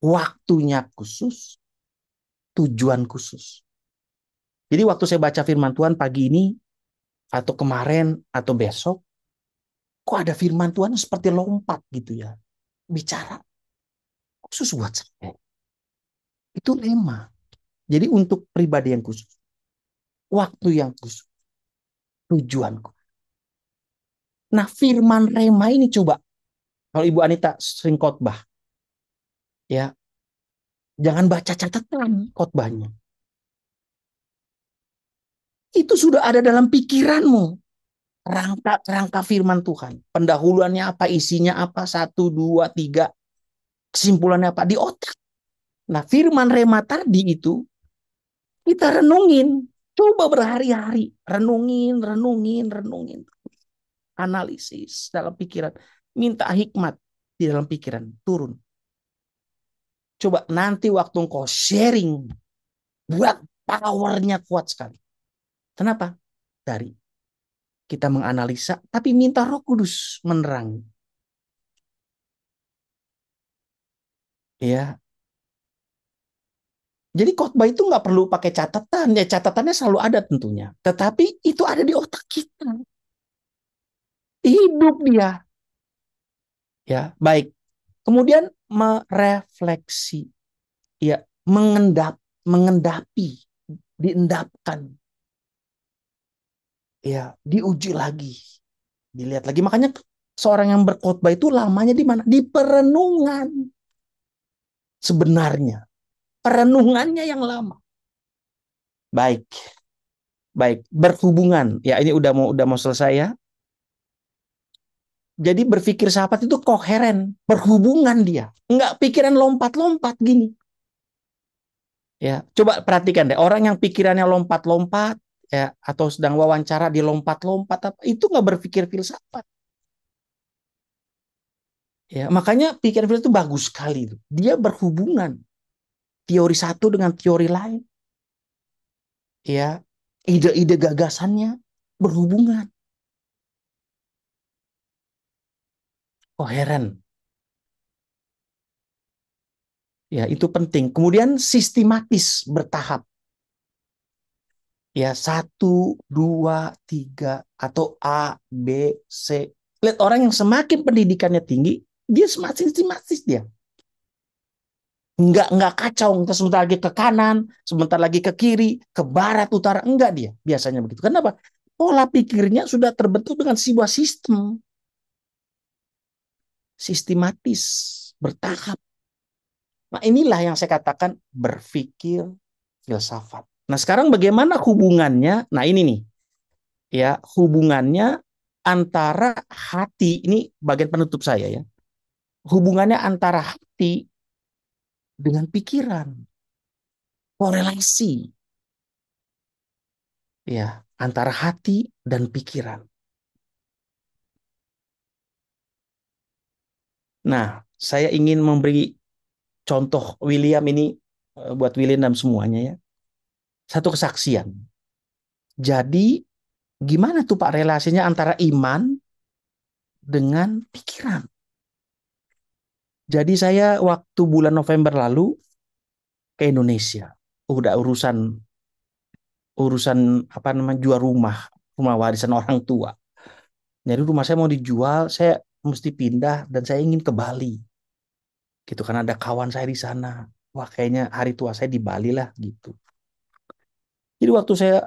waktunya khusus, tujuan khusus. Jadi waktu saya baca firman Tuhan pagi ini, atau kemarin, atau besok, kok ada firman Tuhan seperti lompat gitu ya. Bicara khusus buat saya. Itu rema. Jadi untuk pribadi yang khusus, waktu yang khusus, tujuan khusus. Nah firman rema ini coba, kalau Ibu Anita sering khotbah, ya jangan baca catatan khotbahnya. Itu sudah ada dalam pikiranmu. Rangka firman Tuhan. Pendahuluannya apa, isinya apa, 1, 2, 3. Kesimpulannya apa, di otak. Nah firman rema tadi itu, kita renungin. Coba berhari-hari. Renungin. Analisis dalam pikiran. Minta hikmat di dalam pikiran. Turun. Coba nanti waktu engkau sharing. Buat powernya kuat sekali. Kenapa? Dari kita menganalisa, tapi minta Roh Kudus menerangi. Ya. Jadi khotbah itu nggak perlu pakai catatan. Ya catatannya selalu ada tentunya. Tetapi itu ada di otak kita. Hidup dia. Ya, baik. Kemudian merefleksi. Ya, mengendapi, diendapkan. Ya, diuji lagi. Dilihat lagi. Makanya seorang yang berkhotbah itu lamanya di mana? Di perenungan. Sebenarnya. Perenungannya yang lama. Baik. Berhubungan. Ya, ini udah mau selesai ya. Jadi berpikir sahabat itu koheren, berhubungan dia. Enggak pikiran lompat-lompat gini. Ya, coba perhatikan deh, orang yang pikirannya lompat-lompat ya atau sedang wawancara di lompat-lompat itu enggak berpikir filsafat. Ya, makanya pikiran filsafat itu bagus sekali. Dia berhubungan teori satu dengan teori lain. Ya, ide-ide gagasannya berhubungan. Koheren. Ya, itu penting. Kemudian sistematis, bertahap. Ya, 1, 2, 3, atau A, B, C. Lihat orang yang semakin pendidikannya tinggi, dia semakin sistematis dia. Enggak kacau, sebentar lagi ke kanan, sebentar lagi ke kiri, ke barat, utara. Enggak dia, biasanya begitu. Kenapa? Pola pikirnya sudah terbentuk dengan sebuah sistem. Sistematis, bertahap. Nah inilah yang saya katakan berpikir filsafat. Nah sekarang bagaimana hubungannya? Nah ini nih, ya hubungannya antara hati, ini bagian penutup saya ya. Hubungannya antara hati dengan pikiran. Korelasi. Ya, antara hati dan pikiran. Nah, saya ingin memberi contoh William ini buat William dan semuanya ya. Satu kesaksian. Jadi gimana tuh Pak relasinya antara iman dengan pikiran? Jadi saya waktu bulan November lalu ke Indonesia. Udah urusan apa namanya jual rumah warisan orang tua. Jadi rumah saya mau dijual, saya mesti pindah dan saya ingin ke Bali. Gitu kan ada kawan saya di sana. Wah, kayaknya hari tua saya di Bali lah gitu. Jadi waktu saya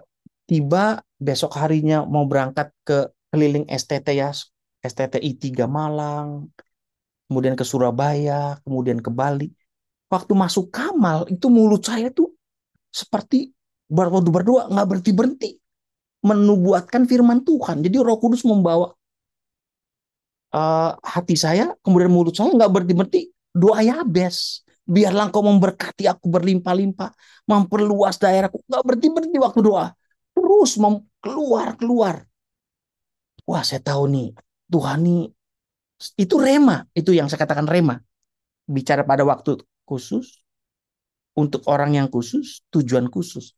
tiba besok harinya mau berangkat ke keliling STT ya, STTI 3 Malang, kemudian ke Surabaya, kemudian ke Bali. Waktu masuk Kamal itu mulut saya tuh seperti berdua nggak berhenti menubuatkan firman Tuhan. Jadi Roh Kudus membawa hati saya, kemudian mulut saya nggak berhenti doa Yabes. Biarlah Engkau memberkati aku berlimpah-limpah, memperluas daerahku. Nggak berhenti waktu doa, terus keluar. Wah saya tahu nih Tuhan nih Itu rema, itu yang saya katakan rema. Bicara pada waktu khusus, untuk orang yang khusus, tujuan khusus.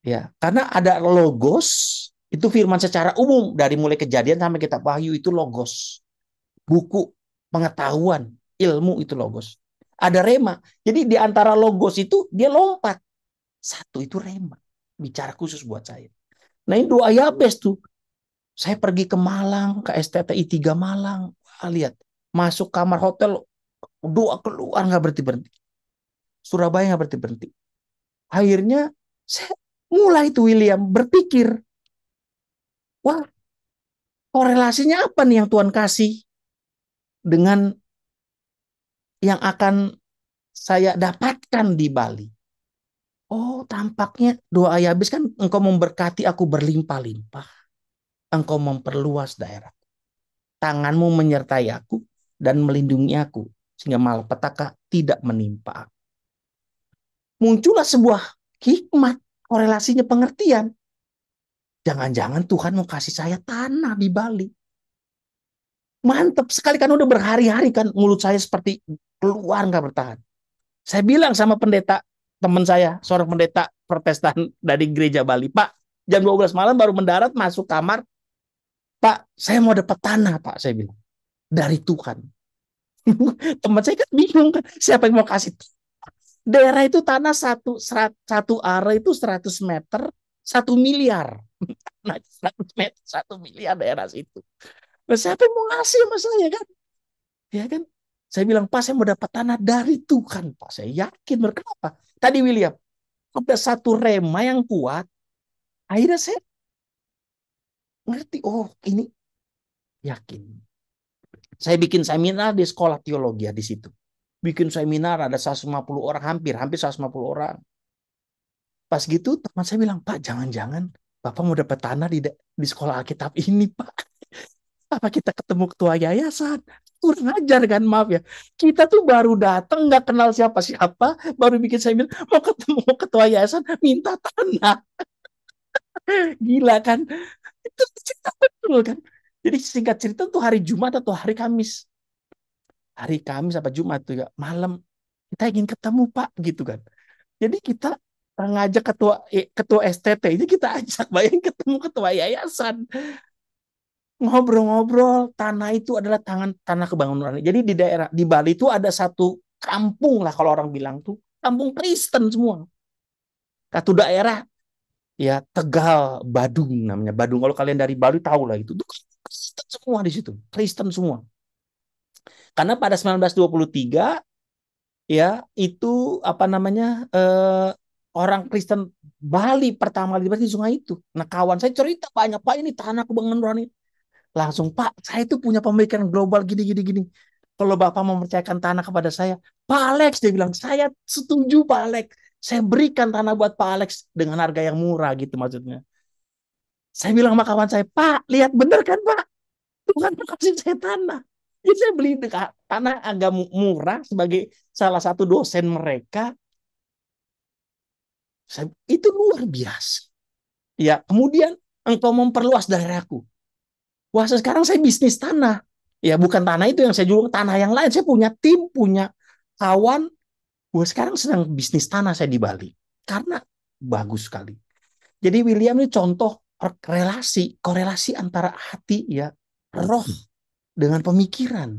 Ya, karena ada logos, itu firman secara umum dari mulai Kejadian sampai kitab Wahyu itu logos. Buku pengetahuan, ilmu itu logos. Ada rema. Jadi di antara logos itu dia lompat. Satu itu rema. Bicara khusus buat saya. Nah, ini doa Yabes tuh. Saya pergi ke Malang, ke STTI 3 Malang. Lihat, masuk kamar hotel, doa keluar nggak berhenti-berhenti. Surabaya nggak berhenti-berhenti. Akhirnya saya mulai tuh William berpikir, wah, korelasinya apa nih yang Tuhan kasih dengan yang akan saya dapatkan di Bali? Oh, tampaknya doa Yabes kan, engkau memberkati aku berlimpah-limpah. Engkau memperluas daerah. Tanganmu menyertai aku dan melindungi aku, sehingga malapetaka tidak menimpa aku. Muncullah sebuah hikmat, korelasinya pengertian. Jangan-jangan Tuhan mau kasih saya tanah di Bali. Mantap sekali kan, udah berhari-hari kan mulut saya seperti keluar nggak bertahan. Saya bilang sama pendeta, teman saya, seorang pendeta Protestan dari gereja Bali, Pak, jam 12 malam baru mendarat, masuk kamar, Pak, saya mau dapat tanah, Pak, saya bilang. Dari Tuhan. Teman saya kan bingung kan, siapa yang mau kasih? Daerah itu tanah satu area itu 100 meter, 1 miliar. Nah, 100 meter, 1 miliar daerah situ. Nah, siapa yang mau ngasih sama saya kan? Ya kan? Saya bilang, Pak, saya mau dapat tanah dari Tuhan, Pak. Saya yakin. Kenapa? Tadi William, ada satu rema yang kuat. Akhirnya saya ngerti, oh ini yakin. Saya bikin seminar di sekolah teologi di situ. Bikin seminar ada 150 orang, hampir 150 orang. Pas gitu teman saya bilang, Pak, jangan-jangan Bapak mau dapat tanah di sekolah Alkitab ini, Pak. Apa kita ketemu ketua yayasan? Kurang ajar kan, maaf ya. Kita tuh baru datang, nggak kenal siapa-siapa, baru bikin seminar, mau ketemu ketua yayasan, minta tanah. Gila kan? Itu cerita betul kan? Jadi singkat cerita tuh hari Jumat atau hari Kamis. Hari Kamis apa Jumat tuh ya, malam kita ingin ketemu Pak gitu kan. Jadi kita ngajak ketua STT ini, kita ajak bayangin ketemu ketua yayasan. Ngobrol-ngobrol, tanah itu adalah tanah kebangunan. Jadi di daerah di Bali itu ada satu kampung lah kalau orang bilang tuh, kampung Kristen semua. Satu daerah ya, Tegal Badung namanya. Badung, kalau kalian dari Bali tahu lah itu. Tuh Kristen semua di situ, Kristen semua. Karena pada 1923 ya itu apa namanya orang Kristen Bali pertama kali di sungai itu. Nah, kawan saya cerita banyak, Pak, ini tanah kebangunan ini. Langsung, Pak, saya itu punya pemikiran global gini. Kalau Bapak mau mempercayakan tanah kepada saya, Pak Alex, dia bilang, saya setuju Pak Alex. Saya berikan tanah buat Pak Alex dengan harga yang murah gitu maksudnya. Saya bilang sama kawan saya, Pak, lihat bener kan Pak? Tuhan kasih saya tanah. Jadi saya beli tanah agak murah sebagai salah satu dosen mereka. Itu luar biasa. Ya, kemudian engkau memperluas daerahku. Wah, sekarang saya bisnis tanah. Ya, bukan tanah itu yang saya jual, tanah yang lain. Saya punya tim, punya kawan. Wah, sekarang sedang bisnis tanah saya di Bali. Karena bagus sekali. Jadi William ini contoh korelasi antara hati ya, roh dengan pemikiran.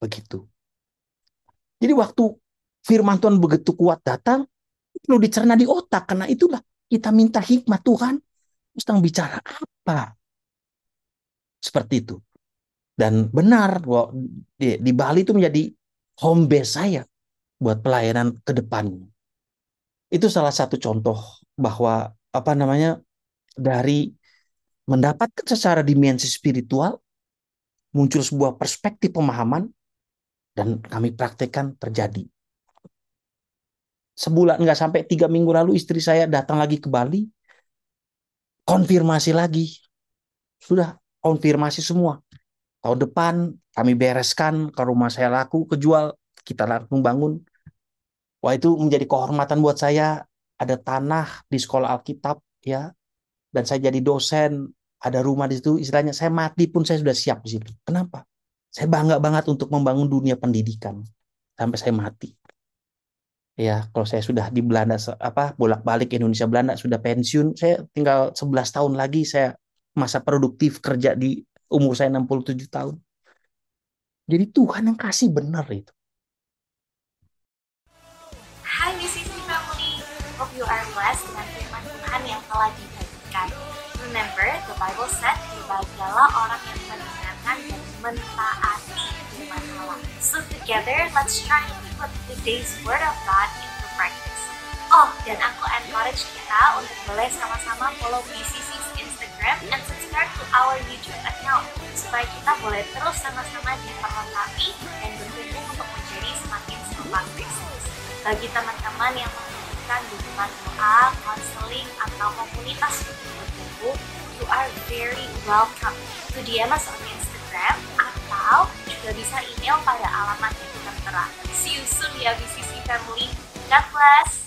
Begitu. Jadi waktu firman Tuhan begitu kuat datang, perlu dicerna di otak. Karena itulah kita minta hikmat Tuhan. Sedang bicara apa? Seperti itu. Dan benar, di Bali itu menjadi home base saya buat pelayanan ke depannya. Itu salah satu contoh bahwa apa namanya, dari mendapatkan secara dimensi spiritual muncul sebuah perspektif pemahaman dan kami praktekkan terjadi. Sebulan nggak sampai 3 minggu lalu istri saya datang lagi ke Bali, konfirmasi lagi, sudah konfirmasi semua. Tahun depan kami bereskan ke rumah saya laku, kejual, kita langsung bangun. Wah, itu menjadi kehormatan buat saya. Ada tanah di sekolah Alkitab ya, dan saya jadi dosen ada rumah di situ, istilahnya saya mati pun saya sudah siap di situ. Kenapa? Saya bangga banget untuk membangun dunia pendidikan sampai saya mati. Ya, kalau saya sudah di Belanda bolak-balik Indonesia Belanda sudah pensiun, saya tinggal 11 tahun lagi saya masa produktif kerja di umur saya 67 tahun. Jadi Tuhan yang kasih benar itu. Hai BCC Family, hope you are blessed dengan firman Tuhan yang telah dibagikan. Remember, the Bible said, berbahagialah orang yang mendengarkan dan mentaati firman Allah. So together, let's try to put today's word of God into practice. Oh, dan aku encourage kita untuk boleh sama-sama follow BCC's Instagram and subscribe to our YouTube account supaya kita boleh terus sama-sama diperlengkapi dan bertumbuh untuk menjadi semakin serupa Kristus. Bagi teman-teman yang membutuhkan dukungan doa, konseling, atau komunitas untuk bertumbuh, you are very welcome to DM us on Instagram atau juga bisa email pada alamat yang tertera. See you soon ya BCC Family. God bless!